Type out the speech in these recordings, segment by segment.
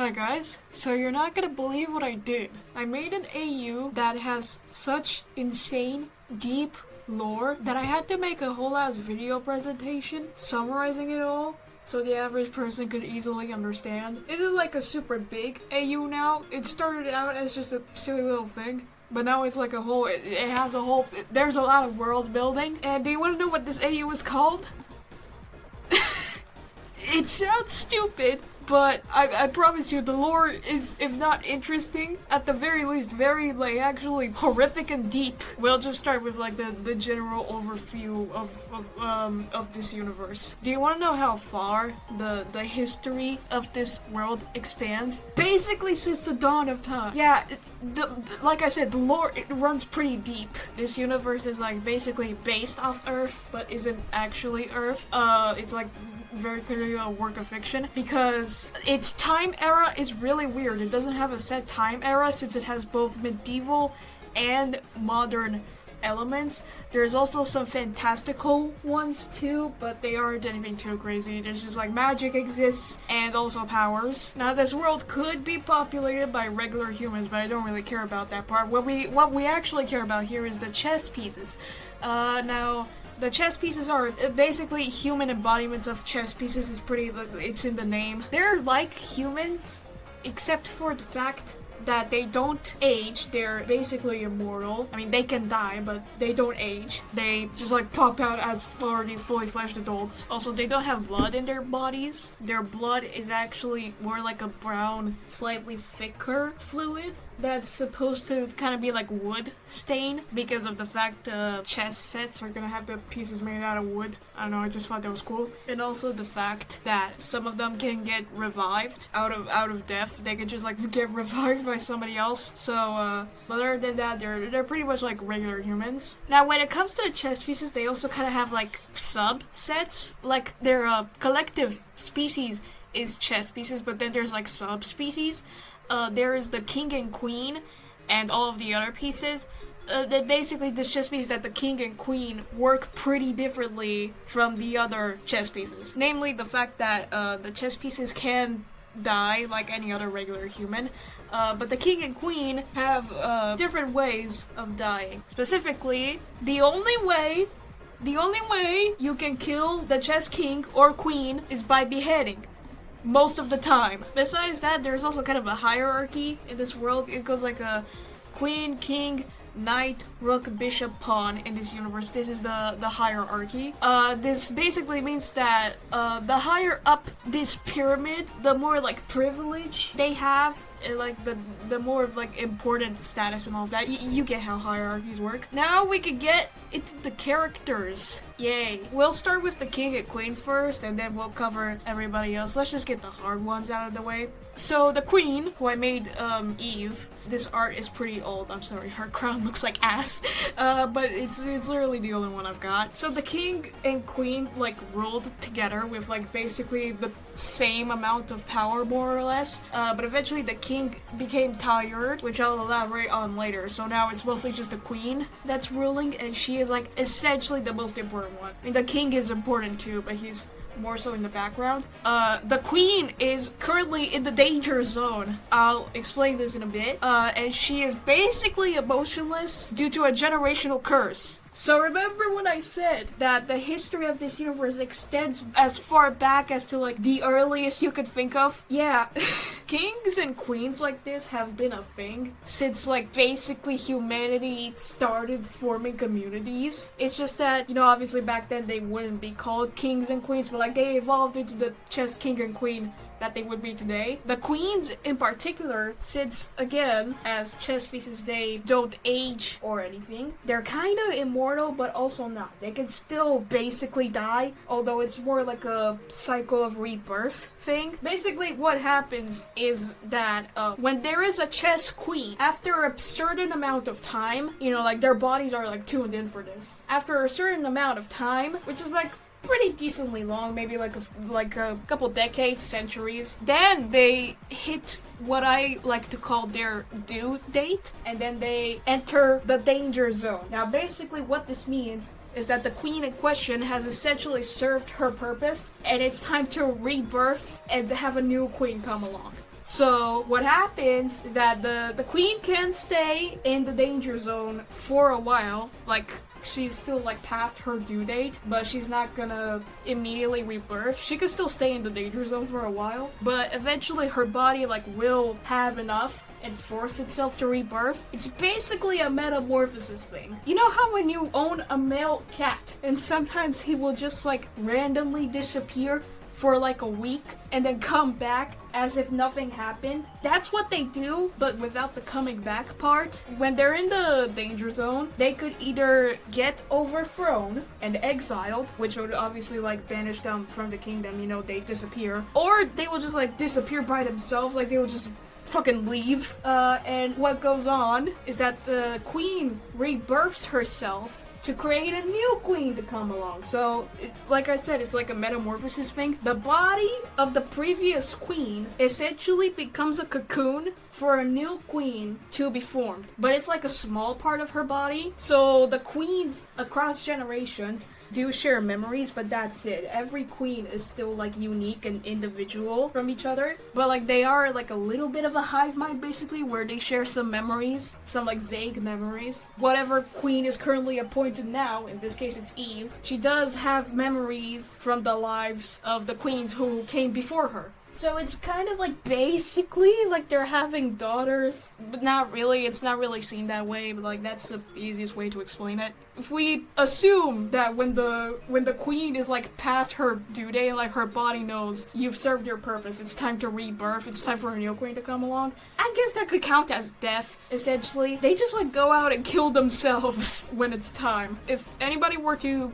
Alright guys, so you're not gonna believe what I did. I made an AU that has such insane, deep lore that I had to make a whole ass video presentation summarizing it all so the average person could easily understand. It is like a super big AU now. It started out as just a silly little thing, but now it's like a whole, it has a whole, there's a lot of world building. And do you want to know what this AU is called? It sounds stupid, but I promise you the lore is, if not interesting, at the very least very, like, actually horrific and deep. We'll just start with, like, the general overview of this universe. Do you want to know how far the history of this world expands? Basically since the dawn of time. Yeah, like I said, the lore, it runs pretty deep. This universe is, like, basically based off Earth, but isn't actually Earth. It's, like, very clearly a work of fiction because its time era is really weird. It doesn't have a set time era since it has both medieval and modern elements. There's also some fantastical ones too, but they aren't anything too crazy. There's just like magic exists and also powers. Now this world could be populated by regular humans, but I don't really care about that part. What we actually care about here is the chess pieces. Now the chess pieces are basically human embodiments of chess pieces. It's in the name. They're like humans, except for the fact that they don't age. They're basically immortal. I mean, they can die, but they don't age. They just like pop out as already fully fleshed adults. Also, they don't have blood in their bodies. Their blood is actually more like a brown, slightly thicker fluid that's supposed to kind of be like wood stain because of the fact chess sets are gonna have the pieces made out of wood. I don't know, I just thought that was cool. And also the fact that some of them can get revived out of death. They can just like get revived by somebody else. So but other than that, they're pretty much like regular humans. Now when it comes to the chess pieces, they also kind of have like subsets. Like their collective species is chess pieces, but then there's like subspecies. There is the king and queen and all of the other pieces. That basically this chess piece that the king and queen work pretty differently from the other chess pieces. Namely the fact that the chess pieces can die like any other regular human, but the king and queen have different ways of dying. Specifically, the only way you can kill the chess king or queen is by beheading. Most of the time. Besides that, there's also kind of a hierarchy in this world. It goes like a queen, king, knight, rook, bishop, pawn in this universe. This is the hierarchy. This basically means that the higher up this pyramid, the more like privilege they have, like the more like important status and all of that. You get how hierarchies work. Now we can get into the characters. Yay. We'll start with the king and queen first, and then we'll cover everybody else. Let's just get the hard ones out of the way. So the queen, who I made Eve, this art is pretty old, I'm sorry, her crown looks like ass, but it's literally the only one I've got. So the king and queen like ruled together with like basically the same amount of power more or less, but eventually the king became tired, which I'll elaborate on later. So now it's mostly just the queen that's ruling, and she is like essentially the most important one. I mean, the king is important too, but he's more so in the background. The queen is currently in the danger zone. I'll explain this in a bit. And she is basically emotionless due to a generational curse. So remember when I said that the history of this universe extends as far back as to like the earliest you could think of? Yeah. Kings and queens like this have been a thing since like basically humanity started forming communities. It's just that, you know, obviously back then they wouldn't be called kings and queens, but like they evolved into the chess king and queen that they would be today. The queens in particular, since again, as chess pieces, they don't age or anything. They're kind of immortal, but also not. They can still basically die, although it's more like a cycle of rebirth thing. Basically, what happens is that when there is a chess queen, after a certain amount of time, you know, like their bodies are like tuned in for this. After a certain amount of time, which is like pretty decently long, maybe like a couple decades, centuries. Then they hit what I like to call their due date, and then they enter the danger zone. Now basically what this means is that the queen in question has essentially served her purpose, and it's time to rebirth and have a new queen come along. So what happens is that the queen can stay in the danger zone for a while, like she's still like past her due date, but she's not gonna immediately rebirth. She could still stay in the danger zone for a while, but eventually her body like will have enough and force itself to rebirth. It's basically a metamorphosis thing. You know how when you own a male cat and sometimes he will just like randomly disappear for like a week and then come back as if nothing happened? That's what they do, but without the coming back part. When they're in the danger zone, they could either get overthrown and exiled, which would obviously like banish them from the kingdom, you know, they disappear, or they will just like disappear by themselves, like they will just fucking leave. And what goes on is that the queen rebirths herself to create a new queen to come along. So, like I said, it's like a metamorphosis thing. The body of the previous queen essentially becomes a cocoon for a new queen to be formed. But it's like a small part of her body. So the queens across generations do share memories, but that's it. Every queen is still like unique and individual from each other. But like they are like a little bit of a hive mind basically, where they share some memories, some like vague memories. Whatever queen is currently appointed now, in this case it's Eve, she does have memories from the lives of the queens who came before her. So it's kind of like basically like they're having daughters, but not really. It's not really seen that way, but like that's the easiest way to explain it. If we assume that when the queen is like past her due date, like her body knows you've served your purpose, it's time to rebirth, it's time for a new queen to come along, I guess that could count as death, essentially. They just like go out and kill themselves when it's time. If anybody were to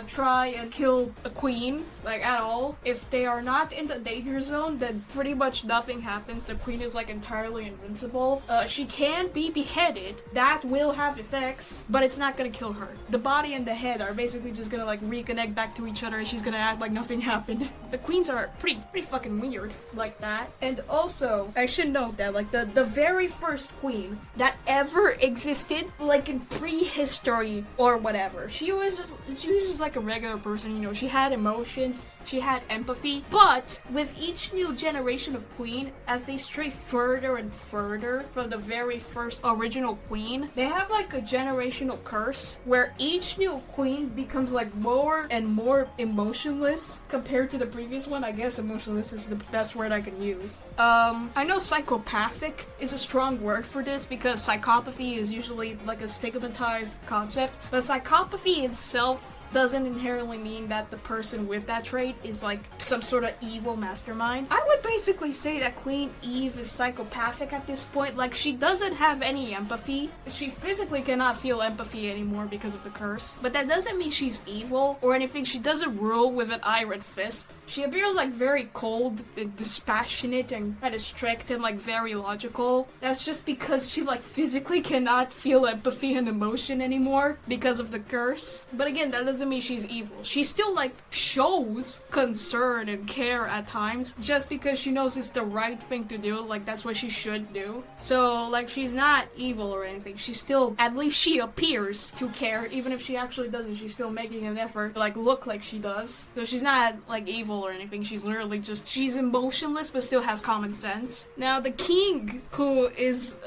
try and kill a queen, like at all, if they are not in the danger zone, then pretty much nothing happens. The queen is like entirely invincible. She can be beheaded. That will have effects, but it's not gonna kill her. The body and the head are basically just gonna like reconnect back to each other, and she's gonna act like nothing happened. The queens are pretty fucking weird like that. And also, I should note that like the very first queen that ever existed, like in prehistory or whatever, she was just like a regular person, you know, she had emotions, she had empathy, but with each new generation of queen, as they stray further and further from the very first original queen, they have like a generational curse where each new queen becomes like more and more emotionless compared to the previous one. I guess emotionless is the best word I can use. I know psychopathic is a strong word for this because psychopathy is usually like a stigmatized concept, but psychopathy itself doesn't inherently mean that the person with that trait is like some sort of evil mastermind. I would basically say that Queen Eve is psychopathic at this point. Like, she doesn't have any empathy. She physically cannot feel empathy anymore because of the curse. But that doesn't mean she's evil or anything. She doesn't rule with an iron fist. She appears like very cold and dispassionate and kind of strict and like very logical. That's just because she like physically cannot feel empathy and emotion anymore because of the curse. But again, that doesn't mean she's evil. She still like shows concern and care at times just because she knows it's the right thing to do. Like, that's what she should do. So like, she's not evil or anything. She still, at least she appears to care. Even if she actually doesn't, she's still making an effort to like look like she does. So she's not like evil or anything. She's literally just, she's emotionless but still has common sense. Now the king, who is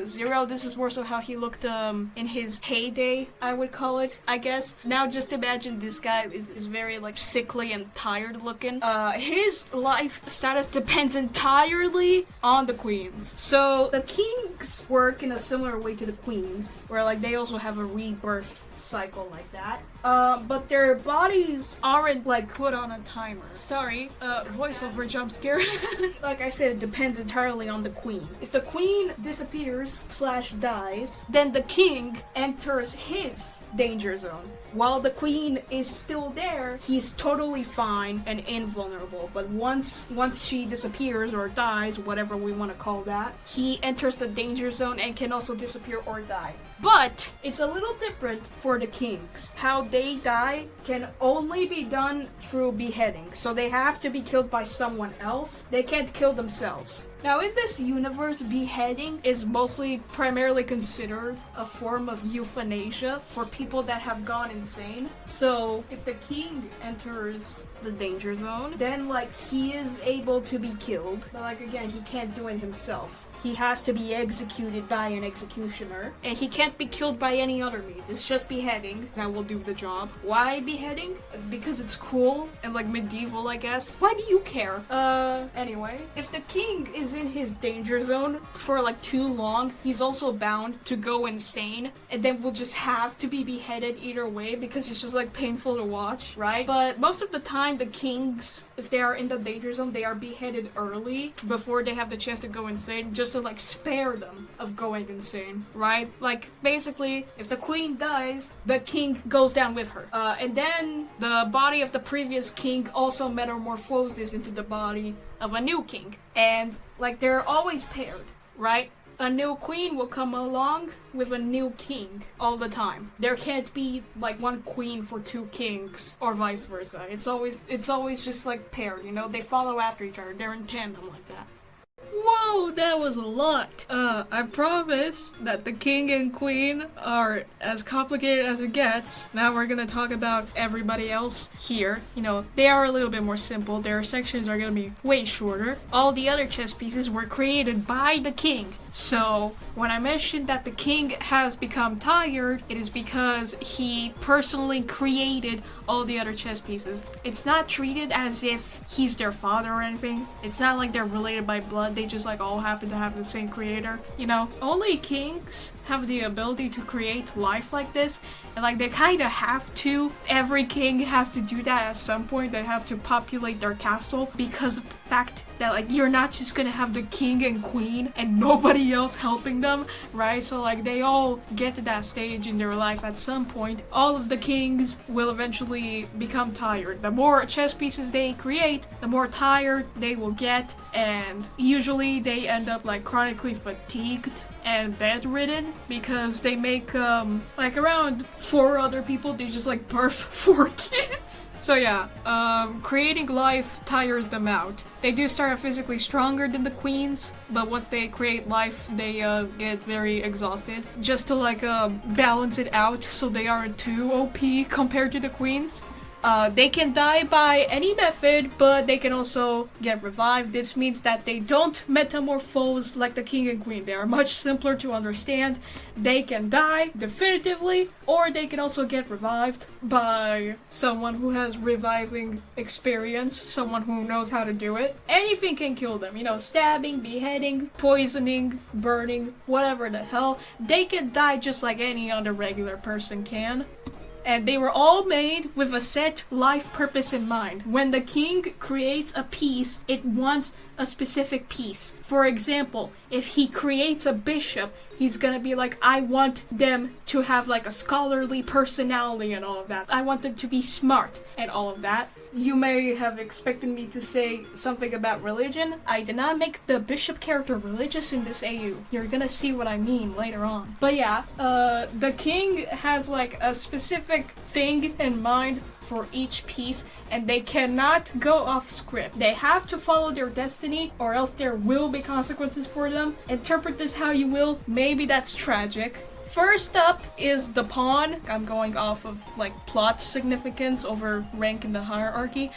Zero, this is more so how he looked in his heyday, I would call it, I guess. Now just imagine this guy is very like sickly and tired looking. His life status depends entirely on the queens. So the kings work in a similar way to the queens, where like they also have a rebirth cycle like that. But their bodies aren't like put on a timer. Sorry, voiceover jump scare. Like I said, it depends entirely on the queen. If the queen disappears / dies, then the king enters his danger zone. While the queen is still there, he's totally fine and invulnerable. But once she disappears or dies, whatever we want to call that, he enters the danger zone and can also disappear or die. But it's a little different for the kings. How they die can only be done through beheading. So they have to be killed by someone else. They can't kill themselves. Now, in this universe, beheading is mostly primarily considered a form of euthanasia for people that have gone insane. So, if the king enters the danger zone, then, like, he is able to be killed. But, like, again, he can't do it himself. He has to be executed by an executioner. And he can't be killed by any other means. It's just beheading that will do the job. Why beheading? Because it's cool and, like, medieval, I guess. Why do you care? Anyway. If the king is in his danger zone for, like, too long, he's also bound to go insane. And then will just have to be beheaded either way because it's just, like, painful to watch, right? But most of the time, the kings, if they are in the danger zone, they are beheaded early before they have the chance to go insane, just to, like, spare them of going insane, right? Like, basically, if the queen dies, the king goes down with her. And then the body of the previous king also metamorphoses into the body of a new king. And, like, they're always paired, right? A new queen will come along with a new king all the time. There can't be, like, one queen for two kings, or vice versa. It's always just, like, paired, you know? They follow after each other. They're in tandem like that. Whoa, that was a lot. I promise that the king and queen are as complicated as it gets. Now we're gonna talk about everybody else here. You know, they are a little bit more simple. Their sections are gonna be way shorter. All the other chess pieces were created by the king. So, when I mentioned that the king has become tired, it is because he personally created all the other chess pieces. It's not treated as if he's their father or anything. It's not like they're related by blood, they just like all happen to have the same creator, you know? Only kings have the ability to create life like this, and like they kind of have to. Every king has to do that at some point. They have to populate their castle because of the fact that like you're not just gonna have the king and queen and nobody else helping them, right? So like they all get to that stage in their life at some point. All of the kings will eventually become tired. The more chess pieces they create, the more tired they will get, and usually they end up like chronically fatigued and bedridden because they make like around 4 other people, they just like birth 4 kids. So yeah, creating life tires them out. They do start physically stronger than the queens, but once they create life, they get very exhausted. Just to like balance it out so they aren't too OP compared to the queens. They can die by any method, but they can also get revived. This means that they don't metamorphose like the king and queen. They are much simpler to understand. They can die definitively, or they can also get revived by someone who has reviving experience, someone who knows how to do it. Anything can kill them, you know, stabbing, beheading, poisoning, burning, whatever the hell. They can die just like any other regular person can. And they were all made with a set life purpose in mind. When the king creates a piece, it wants a specific piece. For example, if he creates a bishop, he's gonna be like, I want them to have like a scholarly personality and all of that. I want them to be smart and all of that. You may have expected me to say something about religion. I did not make the bishop character religious in this AU. You're gonna see what I mean later on. But yeah, the king has like a specific thing in mind for each piece, and they cannot go off script. They have to follow their destiny, or else there will be consequences for them. Interpret this how you will. Maybe that's tragic. First up is the pawn. I'm going off of like plot significance over rank in the hierarchy.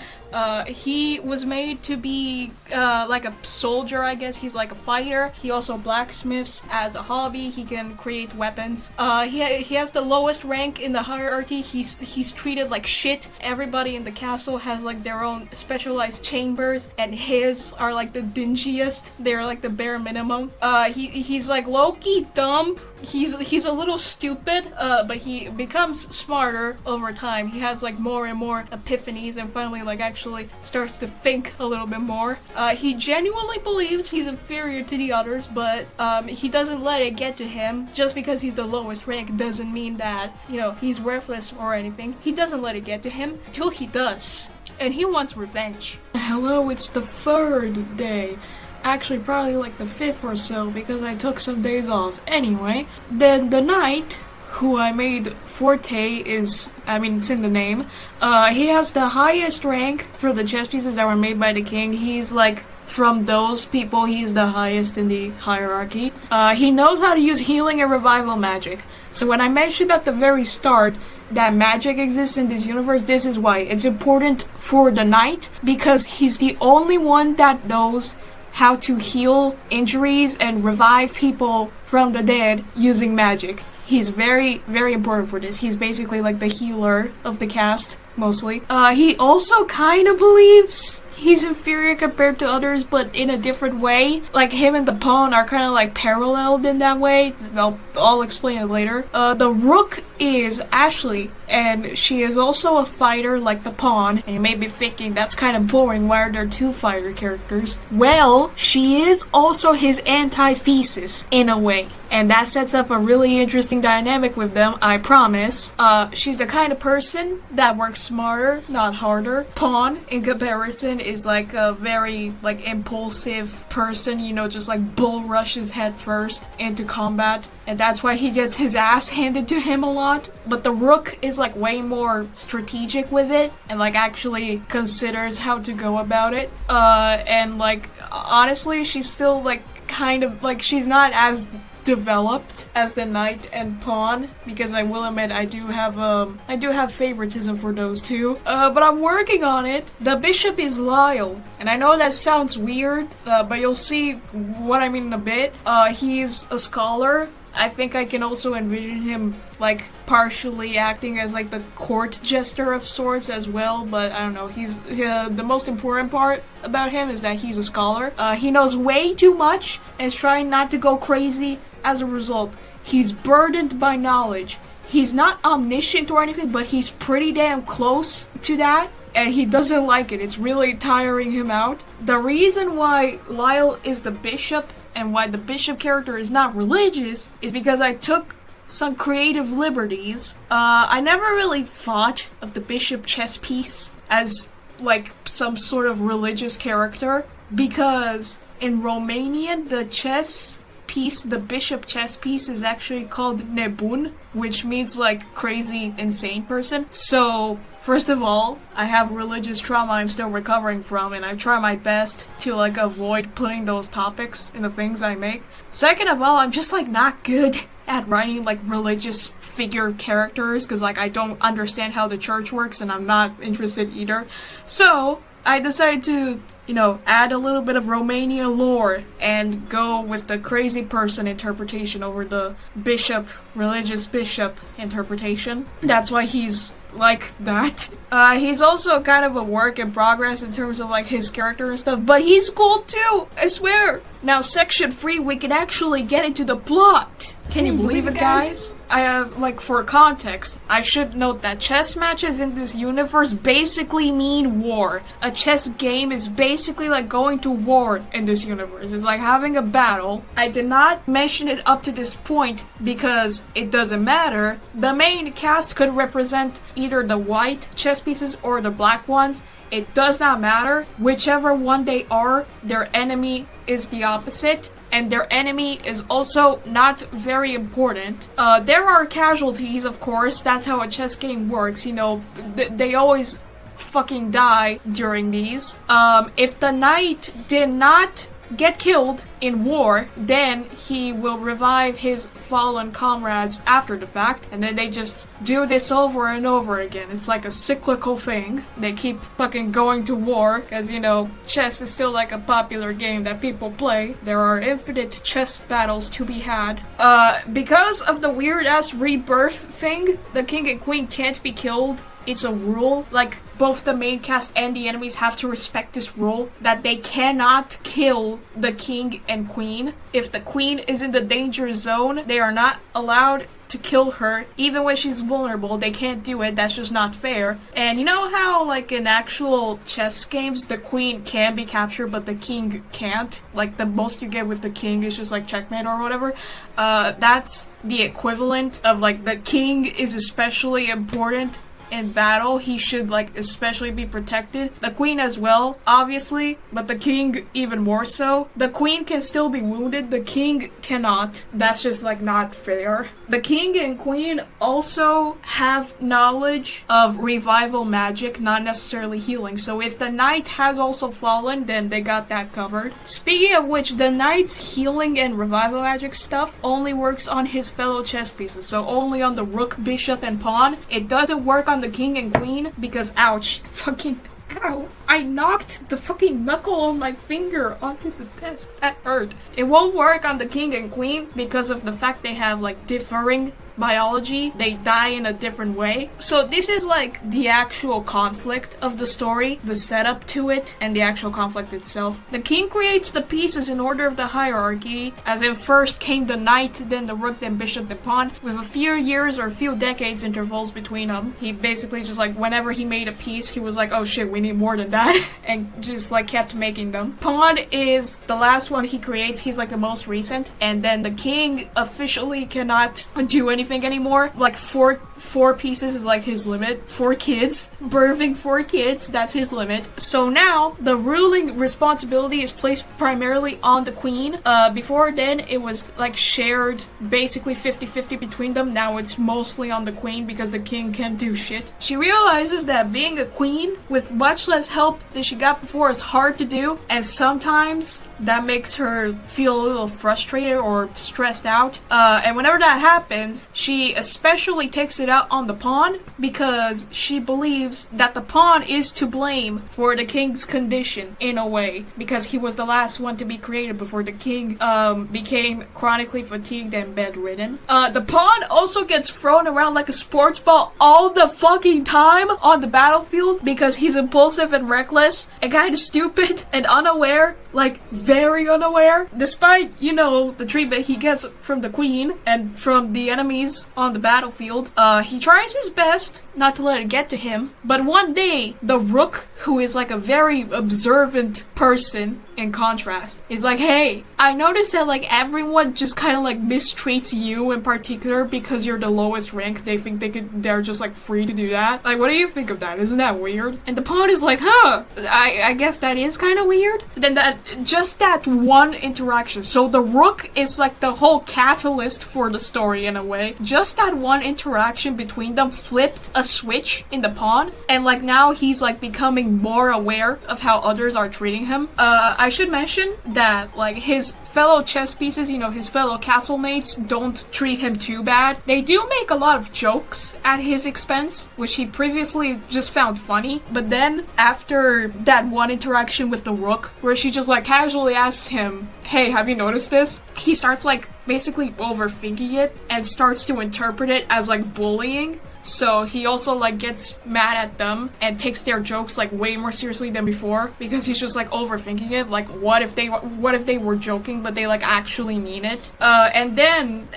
He was made to be like a soldier, I guess. He's like a fighter. He also blacksmiths as a hobby. He can create weapons. He has the lowest rank in the hierarchy. He's treated like shit. Everybody in the castle has like their own specialized chambers, and his are like the dingiest. They're like the bare minimum. He's like low-key dumb. He's a little stupid, but he becomes smarter over time. He has like more and more epiphanies and finally like actually starts to think a little bit more. He genuinely believes he's inferior to the others, but he doesn't let it get to him. Just because he's the lowest rank doesn't mean that, you know, he's worthless or anything. He doesn't let it get to him till he does. And he wants revenge. Hello, it's the 3rd day. Actually, probably like the 5th or so, because I took some days off. Anyway, then the knight, who I made Forte, is, I mean, it's in the name. He has the highest rank for the chess pieces that were made by the king. He's like from those people, he's the highest in the hierarchy. He knows how to use healing and revival magic. So when I mentioned at the very start that magic exists in this universe, this is why. It's important for the knight, because he's the only one that knows how to heal injuries and revive people from the dead using magic. He's very, very important for this. He's basically like the healer of the cast, mostly. He also kind of believes he's inferior compared to others, but in a different way. Like, him and the pawn are kind of like paralleled in that way. I'll explain it later. The rook is Ashley, and she is also a fighter like the pawn. And you may be thinking, that's kind of boring, why are there two fighter characters? Well, she is also his antithesis, in a way. And that sets up a really interesting dynamic with them, I promise. She's the kind of person that works smarter, not harder. Pawn, in comparison, is like a very, like, impulsive person, you know, just like bull rushes head first into combat. And that's why he gets his ass handed to him a lot. But the rook is like way more strategic with it, and like actually considers how to go about it. And like, honestly, she's still like kind of like, she's not as developed as the knight and pawn, because I will admit I do have favoritism for those two, but I'm working on it. The bishop is Lyle, and I know that sounds weird, but you'll see what I mean in a bit. He's a scholar. I think I can also envision him like partially acting as like the court jester of sorts as well, but I don't know. He's the most important part about him is that he's a scholar. He knows way too much and is trying not to go crazy. As a result, he's burdened by knowledge. He's not omniscient or anything, but he's pretty damn close to that, and he doesn't like it. It's really tiring him out. The reason why Lyle is the bishop and why the bishop character is not religious is because I took some creative liberties. I never really thought of the bishop chess piece as like some sort of religious character, because in Romanian the chess piece, the bishop chess piece, is actually called nebun, which means like crazy, insane person. So first of all, I have religious trauma I'm still recovering from, and I try my best to like avoid putting those topics in the things I make. Second of all, I'm just like not good at writing like religious figure characters, because like I don't understand how the church works and I'm not interested either. So I decided to, you know, add a little bit of Romania lore and go with the crazy person interpretation over the bishop, religious bishop interpretation. That's why he's like that. He's also kind of a work in progress in terms of like his character and stuff, but he's cool too, I swear. Now, section 3, we can actually get into the plot. Can you believe it, guys? Like, for context, I should note that chess matches in this universe basically mean war. A chess game is basically like going to war in this universe. It's like having a battle. I did not mention it up to this point because it doesn't matter. The main cast could represent either the white chess pieces or the black ones. It does not matter. Whichever one they are, their enemy is the opposite, and their enemy is also not very important. There are casualties, of course. That's how a chess game works. You know, they always fucking die during these. If the knight did not get killed in war, then he will revive his fallen comrades after the fact, and then they just do this over and over again. It's like a cyclical thing. They keep fucking going to war, because, you know, chess is still like a popular game that people play. There are infinite chess battles to be had. Because of the weird-ass rebirth thing, the king and queen can't be killed. It's a rule, like, both the main cast and the enemies have to respect this rule, that they cannot kill the king and queen. If the queen is in the danger zone, they are not allowed to kill her. Even when she's vulnerable, they can't do it. That's just not fair. And you know how, like, in actual chess games, the queen can be captured, but the king can't? Like, the most you get with the king is just, like, checkmate or whatever. That's the equivalent of, like, the king is especially important in battle. He should, like, especially be protected. The queen as well, obviously, but the king even more so. The queen can still be wounded, the king cannot. That's just, like, not fair. The king and queen also have knowledge of revival magic, not necessarily healing. So if the knight has also fallen, then they got that covered. Speaking of which, the knight's healing and revival magic stuff only works on his fellow chess pieces. So only on the rook, bishop, and pawn. It doesn't work on the king and queen because, ouch, fucking ow. I knocked the fucking knuckle on my finger onto the desk. That hurt. It won't work on the king and queen because of the fact they have like differing biology. They die in a different way. So this is like the actual conflict of the story, the setup to it, and the actual conflict itself. The king creates the pieces in order of the hierarchy, as in first came the knight, then the rook, then bishop, then pawn, with a few years or a few decades intervals between them. He basically just like, whenever he made a piece, he was like, oh shit, we need more than that, and just like kept making them. Pawn is the last one he creates. He's like the most recent, and then the king officially cannot do anything anymore. Like four pieces is like his limit. 4 kids. Birthing 4 kids, that's his limit. So now the ruling responsibility is placed primarily on the queen. Before then it was like shared basically 50-50 between them. Now it's mostly on the queen because the king can't do shit. She realizes that being a queen with much less help than she got before is hard to do, and sometimes that makes her feel a little frustrated or stressed out. And whenever that happens, she especially takes it out on the pawn because she believes that the pawn is to blame for the king's condition in a way, because he was the last one to be created before the king became chronically fatigued and bedridden. The pawn also gets thrown around like a sports ball all the fucking time on the battlefield because he's impulsive and reckless and kind of stupid and unaware, like very unaware, despite, you know, the treatment he gets from the queen and from the enemies on the battlefield. He tries his best not to let it get to him, but one day, the rook, who is like a very observant person in contrast, is like, hey, I noticed that like everyone just kind of like mistreats you in particular because you're the lowest rank. They think they're just like free to do that. Like, what do you think of that? Isn't that weird? And the pawn is like, huh, I guess that is kind of weird. Then that one interaction. So the rook is like the whole catalyst for the story in a way. Just that one interaction between them flipped a switch in the pawn, and like now he's like becoming more aware of how others are treating him. I should mention that like his fellow chess pieces, you know, his fellow castle mates don't treat him too bad. They do make a lot of jokes at his expense, which he previously just found funny. But then after that one interaction with the rook, where she just like casually asks him, hey, have you noticed this? He starts like basically overthinking it and starts to interpret it as like bullying. So he also like gets mad at them and takes their jokes like way more seriously than before because he's just like overthinking it. Like, what if they were joking but they like actually mean it? And then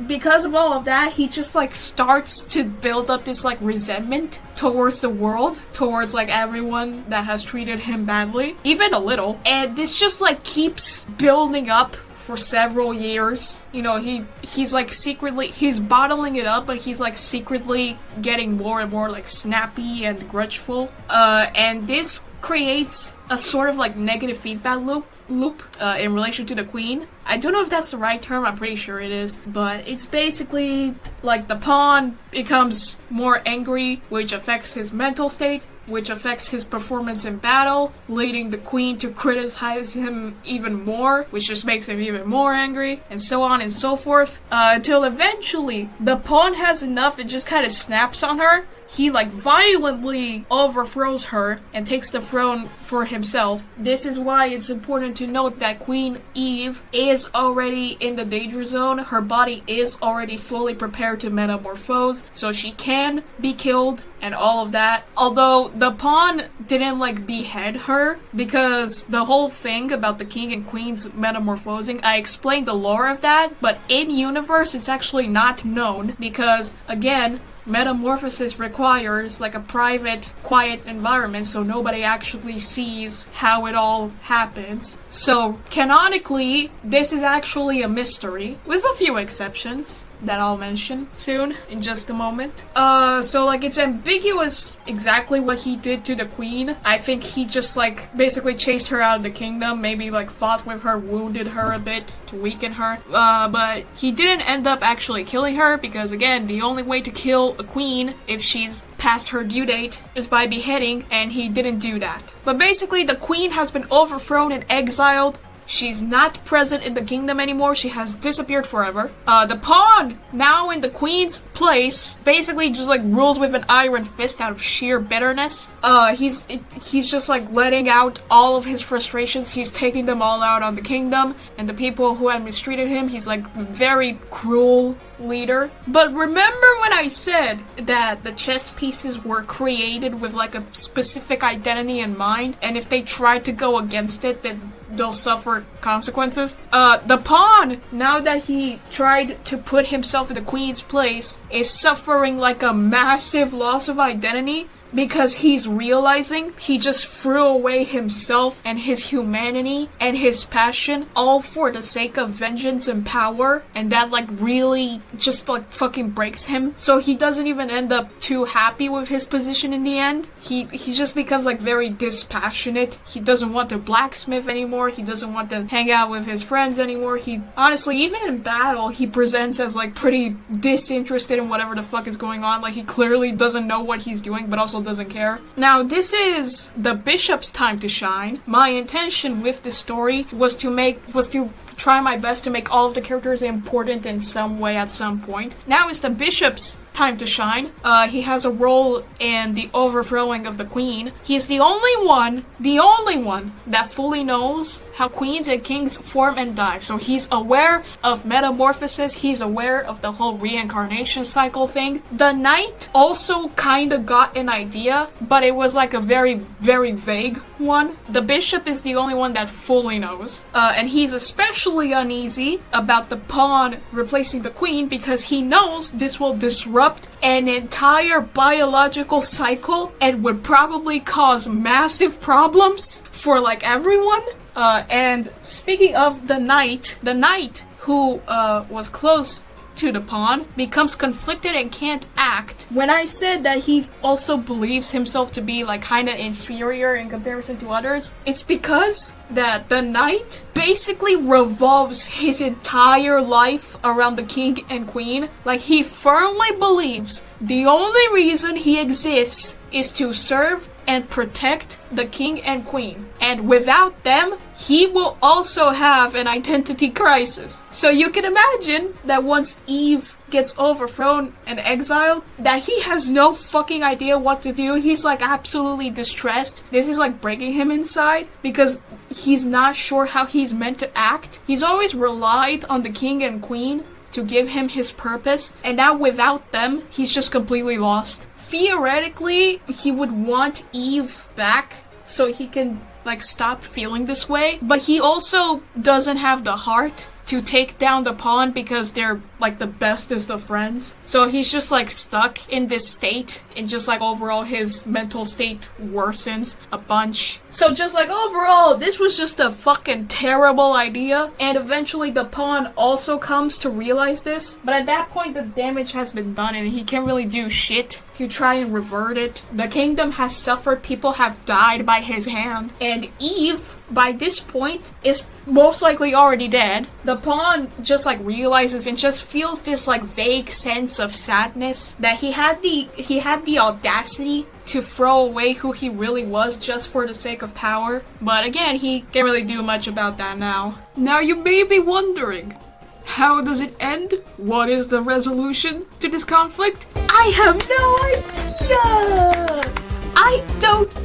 because of all of that, he just like starts to build up this like resentment towards the world, towards like everyone that has treated him badly, even a little. And this just like keeps building up for several years. You know, he's like secretly, he's bottling it up, but he's like secretly getting more and more like snappy and grudgeful. And this creates a sort of like negative feedback loop in relation to the queen. I don't know if that's the right term, I'm pretty sure it is, but it's basically like the pawn becomes more angry, which affects his mental state, which affects his performance in battle, leading the queen to criticize him even more, which just makes him even more angry, and so on and so forth, until eventually the pawn has enough and just kind of snaps on her. He like violently overthrows her and takes the throne for himself. This is why it's important to note that Queen Eve is already in the danger zone. Her body is already fully prepared to metamorphose, so she can be killed and all of that. Although the pawn didn't like behead her, because the whole thing about the king and queen's metamorphosing, I explained the lore of that, but in universe it's actually not known because, again, metamorphosis requires like a private, quiet environment, so nobody actually sees how it all happens. So canonically, this is actually a mystery, with a few exceptions. that I'll mention soon in just a moment. So like it's ambiguous exactly what he did to the queen. I think he just like basically chased her out of the kingdom, maybe like fought with her, wounded her a bit to weaken her. But he didn't end up actually killing her because again, the only way to kill a queen if she's past her due date is by beheading, and he didn't do that. But basically the queen has been overthrown and exiled. She's not present in the kingdom anymore. She has disappeared forever. The pawn, now in the queen's place, basically just like rules with an iron fist out of sheer bitterness. He's just like letting out all of his frustrations. He's taking them all out on the kingdom and the people who had mistreated him. He's like very cruel leader. But remember when I said that the chess pieces were created with like a specific identity in mind, and if they try to go against it, then they'll suffer consequences? The pawn, now that he tried to put himself in the queen's place, is suffering like a massive loss of identity because he's realizing he just threw away himself and his humanity and his passion all for the sake of vengeance and power, and that like really just like fucking breaks him. So he doesn't even end up too happy with his position in the end. He just becomes like very dispassionate. He doesn't want to blacksmith anymore. He doesn't want to hang out with his friends anymore. He honestly, even in battle, he presents as like pretty disinterested in whatever the fuck is going on. Like he clearly doesn't know what he's doing, but also doesn't care. Now, this is the bishop's time to shine. My intention with this story was to try my best to make all of the characters important in some way at some point. Now is the bishop's time to shine. He has a role in the overthrowing of the queen. He is the only one that fully knows how queens and kings form and die. So he's aware of metamorphosis. He's aware of the whole reincarnation cycle thing. The knight also kind of got an idea, but it was like a very, very vague one. The bishop is the only one that fully knows. And he's especially uneasy about the pawn replacing the queen because he knows this will disrupt an entire biological cycle and would probably cause massive problems for like everyone. And speaking of the knight who was close to the pawn becomes conflicted and can't act. When I said that he also believes himself to be like kind of inferior in comparison to others, it's because that the knight basically revolves his entire life around the king and queen. Like he firmly believes the only reason he exists is to serve and protect the king and queen. And without them, he will also have an identity crisis. So you can imagine that once Eve gets overthrown and exiled, that he has no fucking idea what to do. He's like absolutely distressed. This is like breaking him inside because he's not sure how he's meant to act. He's always relied on the king and queen to give him his purpose, and now without them, he's just completely lost. Theoretically, he would want Eve back so he can like stop feeling this way, but he also doesn't have the heart to take down the pawn because they're like the bestest of friends. So he's just like stuck in this state, and just like overall his mental state worsens a bunch. So just like overall, this was just a fucking terrible idea, and eventually the pawn also comes to realize this, but at that point the damage has been done and he can't really do shit to try and revert it. The kingdom has suffered, people have died by his hand, and Eve, by this point, is most likely already dead. The pawn just like realizes and just feels this like vague sense of sadness that he had the audacity to throw away who he really was just for the sake of power. But again, he can't really do much about that now. Now you may be wondering, how does it end? What is the resolution to this conflict? I have no idea! I don't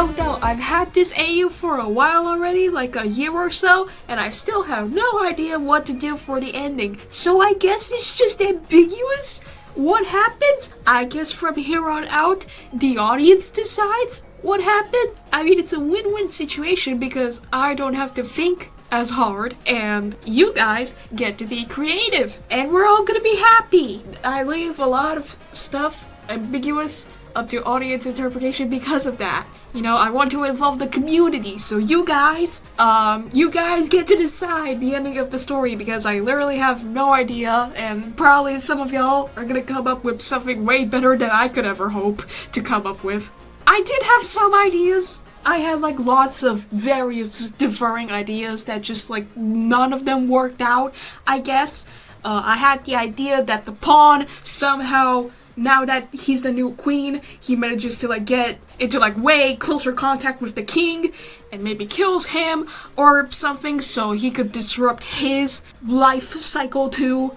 know. I've had this AU for a while already, like a year or so, and I still have no idea what to do for the ending. So I guess it's just ambiguous. What happens? I guess from here on out, the audience decides what happened. I mean, it's a win-win situation because I don't have to think as hard, and you guys get to be creative, and we're all gonna be happy. I leave a lot of stuff ambiguous. up to audience interpretation because of that. You know, I want to involve the community, so you guys get to decide the ending of the story, because I literally have no idea, and probably some of y'all are gonna come up with something way better than I could ever hope to come up with. I did have some ideas. I had like lots of various differing ideas that just like none of them worked out, I guess. I had the idea that the pawn somehow, now that he's the new queen, he manages to like get into like way closer contact with the king and maybe kills him or something so he could disrupt his life cycle too.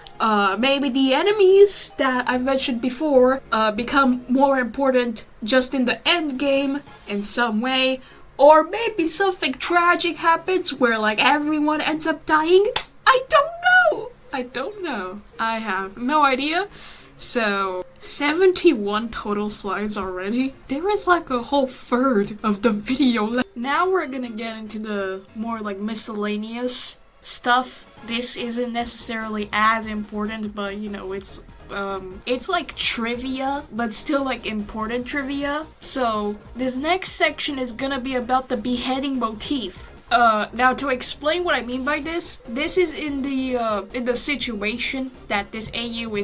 Maybe the enemies that I've mentioned before become more important just in the end game in some way. Or maybe something tragic happens where like everyone ends up dying. I don't know. I have no idea. So, 71 total slides already. There is like a whole third of the video left. Now we're gonna get into the more like miscellaneous stuff. This isn't necessarily as important, but you know, it's like trivia, but still like important trivia. So, this next section is gonna be about the beheading motif. Now to explain what I mean by this is in the situation that this AU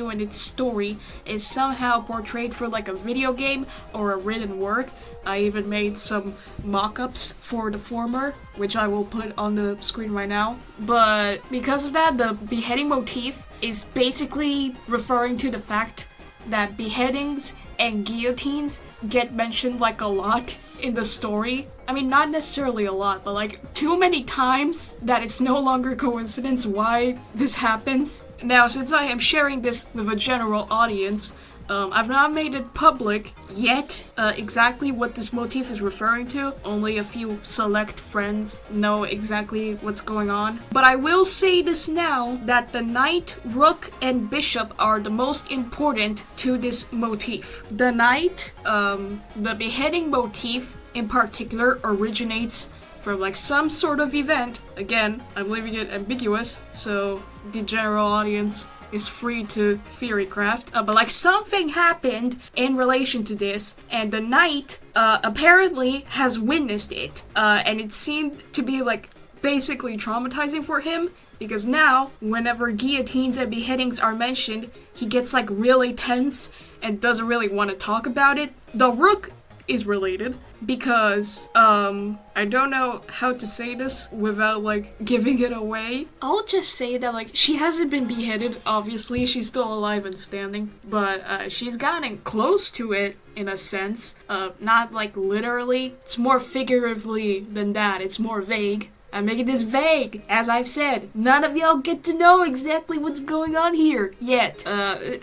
and its story is somehow portrayed for like a video game or a written work. I even made some mock-ups for the former, which I will put on the screen right now. But because of that, the beheading motif is basically referring to the fact that beheadings and guillotines get mentioned like a lot in the story. I mean, not necessarily a lot, but like too many times that it's no longer coincidence why this happens. Now, since I am sharing this with a general audience, I've not made it public yet exactly what this motif is referring to. Only a few select friends know exactly what's going on. But I will say this now, that the knight, rook, and bishop are the most important to this motif. The knight, the beheading motif in particular, originates from like some sort of event. Again, I'm leaving it ambiguous, so the general audience is free to theorycraft, but like something happened in relation to this, and the knight apparently has witnessed it, and it seemed to be like basically traumatizing for him, because now whenever guillotines and beheadings are mentioned, he gets like really tense and doesn't really want to talk about it. The rook is related because I don't know how to say this without like giving it away. I'll just say that like she hasn't been beheaded, obviously, she's still alive and standing, but she's gotten close to it in a sense, not like literally. It's more figuratively than that. It's more vague. I'm making this vague, as I've said. None of y'all get to know exactly what's going on here yet.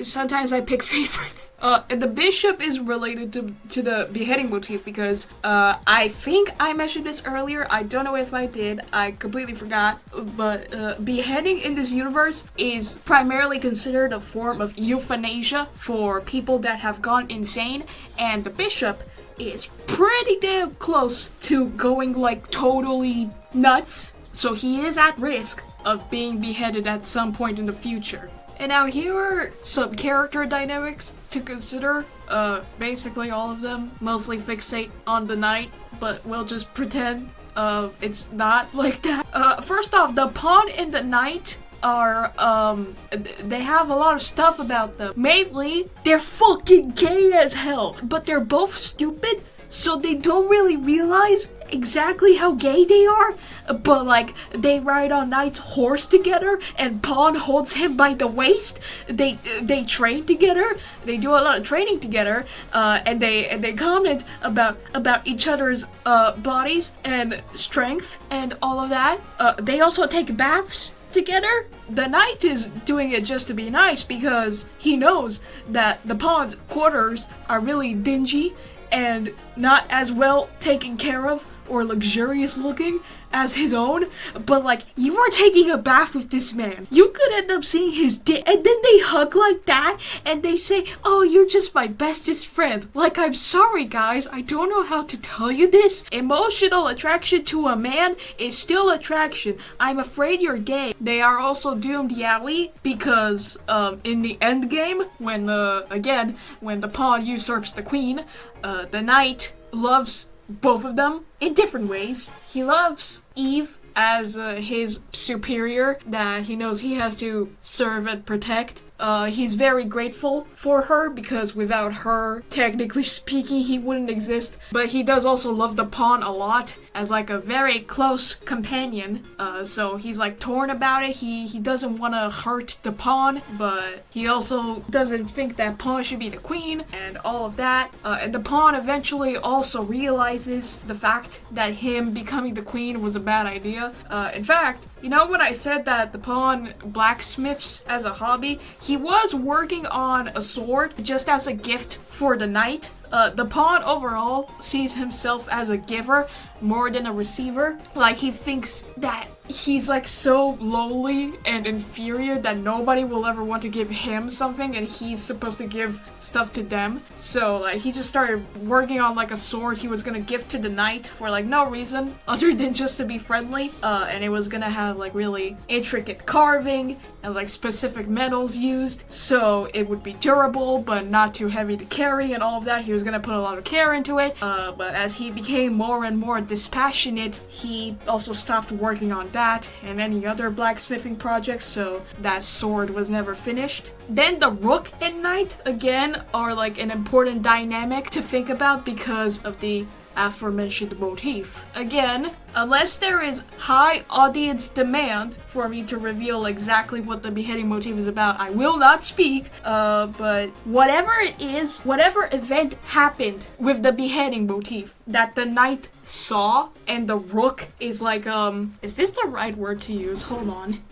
Sometimes I pick favorites. And the bishop is related to the beheading motif because I think I mentioned this earlier. I don't know if I did. I completely forgot. But beheading in this universe is primarily considered a form of euthanasia for people that have gone insane, and the bishop is pretty damn close to going like totally nuts, so he is at risk of being beheaded at some point in the future. And now here are some character dynamics to consider. Basically all of them mostly fixate on the knight, but we'll just pretend it's not like that. First off, the pawn and the knight are, they have a lot of stuff about them. Mainly, they're fucking gay as hell, but they're both stupid, so they don't really realize exactly how gay they are, but like they ride on knight's horse together and pawn holds him by the waist. They train together, they do a lot of training together, and they comment about each other's bodies and strength and all of that. They also take baths together. The knight is doing it just to be nice because he knows that the pawn's quarters are really dingy and not as well taken care of or luxurious looking as his own, but like, you are taking a bath with this man. You could end up seeing his dick, and then they hug like that, and they say, oh, you're just my bestest friend. Like, I'm sorry guys, I don't know how to tell you this. Emotional attraction to a man is still attraction. I'm afraid you're gay. They are also doomed, yaoi, because in the end game, when when the pawn usurps the queen, the knight loves both of them in different ways. He loves Eve as his superior that he knows he has to serve and protect. He's very grateful for her because without her, technically speaking, he wouldn't exist. But he does also love the pawn a lot as like a very close companion. So he's like torn about it. He doesn't want to hurt the pawn, but he also doesn't think that pawn should be the queen and all of that. And the pawn eventually also realizes the fact that him becoming the queen was a bad idea. In fact, you know when I said that the pawn blacksmiths as a hobby? He was working on a sword just as a gift for the knight. The pawn overall sees himself as a giver more than a receiver. Like, he thinks that he's like so lowly and inferior that nobody will ever want to give him something and he's supposed to give stuff to them. So like, he just started working on like a sword he was gonna give to the knight for like no reason other than just to be friendly. And it was gonna have like really intricate carving and like specific metals used, so it would be durable but not too heavy to carry and all of that. He was gonna put a lot of care into it, but as he became more and more dispassionate, he also stopped working on that and any other blacksmithing projects, so that sword was never finished. Then the rook and knight again are like an important dynamic to think about because of the aforementioned motif. Again, unless there is high audience demand for me to reveal exactly what the beheading motif is about, I will not speak, but whatever it is, whatever event happened with the beheading motif that the knight saw and the rook is like, is this the right word to use? Hold on.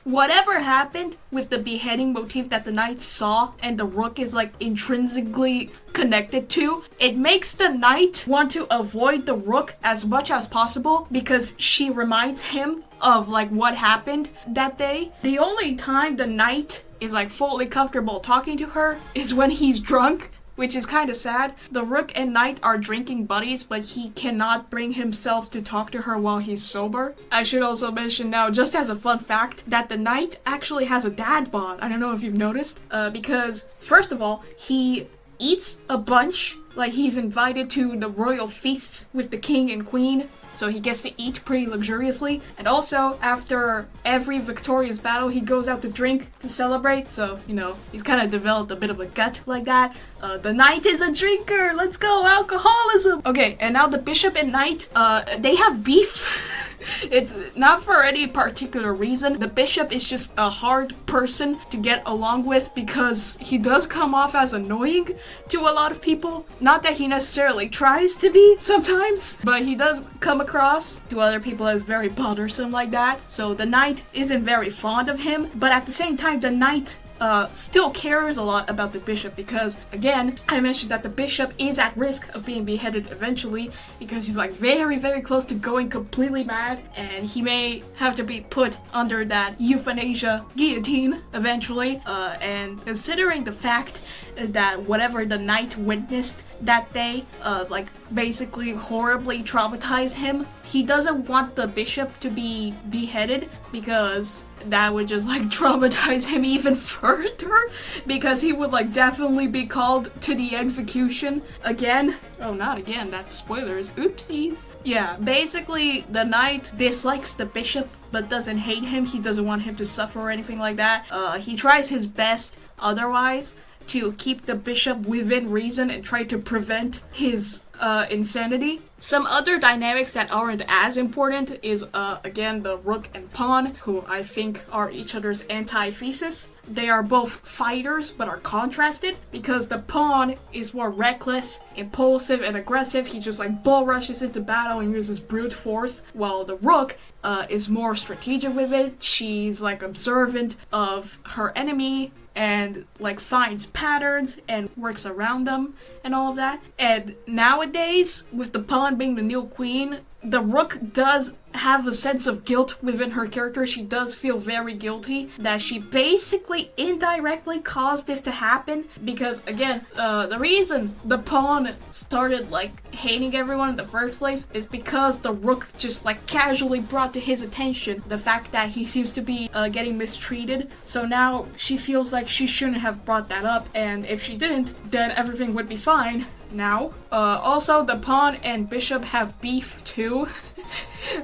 Whatever happened with the beheading motif that the knight saw and the rook is like intrinsically connected to, it makes the knight want to avoid the rook as much as possible because she reminds him of like what happened that day. The only time the knight is like fully comfortable talking to her is when he's drunk, which is kind of sad. The rook and knight are drinking buddies, but he cannot bring himself to talk to her while he's sober. I should also mention now, just as a fun fact, that the knight actually has a dad bod. I don't know if you've noticed, because first of all, he eats a bunch. Like, he's invited to the royal feasts with the king and queen, so he gets to eat pretty luxuriously. And also, after every victorious battle, he goes out to drink to celebrate. So, you know, he's kind of developed a bit of a gut like that. The knight is a drinker! Let's go, alcoholism! Okay, and now the bishop and knight, they have beef. It's not for any particular reason. The bishop is just a hard person to get along with because he does come off as annoying to a lot of people. Not that he necessarily tries to be sometimes, but he does come across to other people as very bothersome like that. So the knight isn't very fond of him, but at the same time, the knight still cares a lot about the bishop because, again, I mentioned that the bishop is at risk of being beheaded eventually because he's like very, very close to going completely mad and he may have to be put under that euthanasia guillotine eventually. And considering the fact that whatever the knight witnessed that day, like basically horribly traumatized him, he doesn't want the bishop to be beheaded because that would just like traumatize him even further because he would like definitely be called to the execution again. Oh, not again, that's spoilers. Oopsies. Yeah, basically the knight dislikes the bishop but doesn't hate him. He doesn't want him to suffer or anything like that. He tries his best otherwise to keep the bishop within reason and try to prevent his insanity. Some other dynamics that aren't as important is, again, the rook and pawn, who I think are each other's antithesis. They are both fighters, but are contrasted, because the pawn is more reckless, impulsive, and aggressive. He just, like, bull rushes into battle and uses brute force, while the rook is more strategic with it. She's, like, observant of her enemy, and like finds patterns and works around them and all of that. And nowadays, with the pawn being the new queen, the rook does have a sense of guilt within her character. She does feel very guilty that she basically indirectly caused this to happen, because again, the reason the pawn started like hating everyone in the first place is because the rook just like casually brought to his attention the fact that he seems to be getting mistreated. So now she feels like she shouldn't have brought that up, and if she didn't, then everything would be fine now. Also, the pawn and bishop have beef too.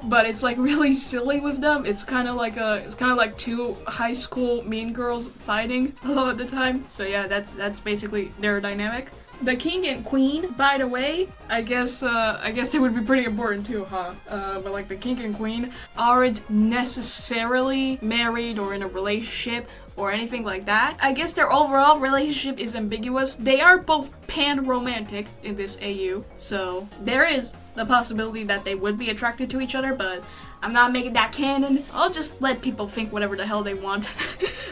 But it's like really silly with them. It's kind of like two high school mean girls fighting a lot of the time. So yeah, that's basically their dynamic. The king and queen, by the way, I guess they would be pretty important too, huh? But like the king and queen aren't necessarily married or in a relationship or anything like that. I guess their overall relationship is ambiguous. They are both pan-romantic in this AU, so there is the possibility that they would be attracted to each other, but I'm not making that canon. I'll just let people think whatever the hell they want.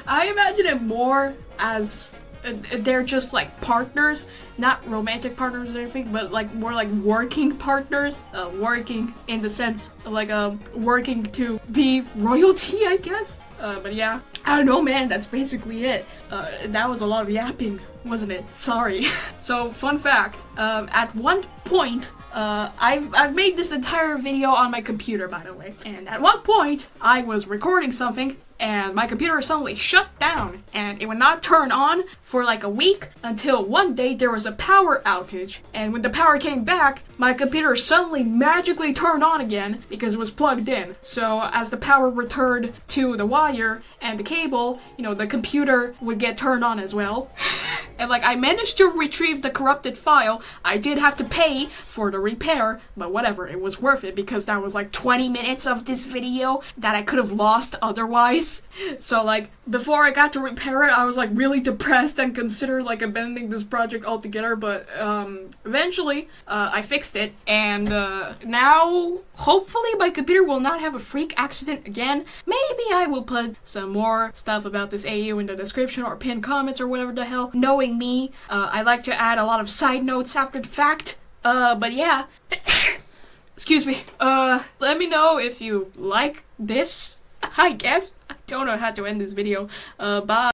I imagine it more as they're just like partners, not romantic partners or anything, but like more like working partners. Working in the sense of like working to be royalty, I guess. But yeah, I don't know, man, that's basically it. That was a lot of yapping, wasn't it? Sorry. So, fun fact, at one point, I've made this entire video on my computer, by the way, and at one point, I was recording something, and my computer suddenly shut down, and it would not turn on for like a week until one day there was a power outage, and when the power came back, my computer suddenly magically turned on again because it was plugged in. So as the power returned to the wire and the cable, you know, the computer would get turned on as well. And like, I managed to retrieve the corrupted file. I did have to pay for the repair, but whatever, it was worth it because that was like 20 minutes of this video that I could have lost otherwise. So like, before I got to repair it, I was like really depressed and considered like abandoning this project altogether, but eventually I fixed it, and now hopefully my computer will not have a freak accident again. Maybe I will put some more stuff about this AU in the description or pinned comments or whatever the hell. Knowing me, I like to add a lot of side notes after the fact. But yeah. Excuse me. Let me know if you like this, I guess. I don't know how to end this video. Bye.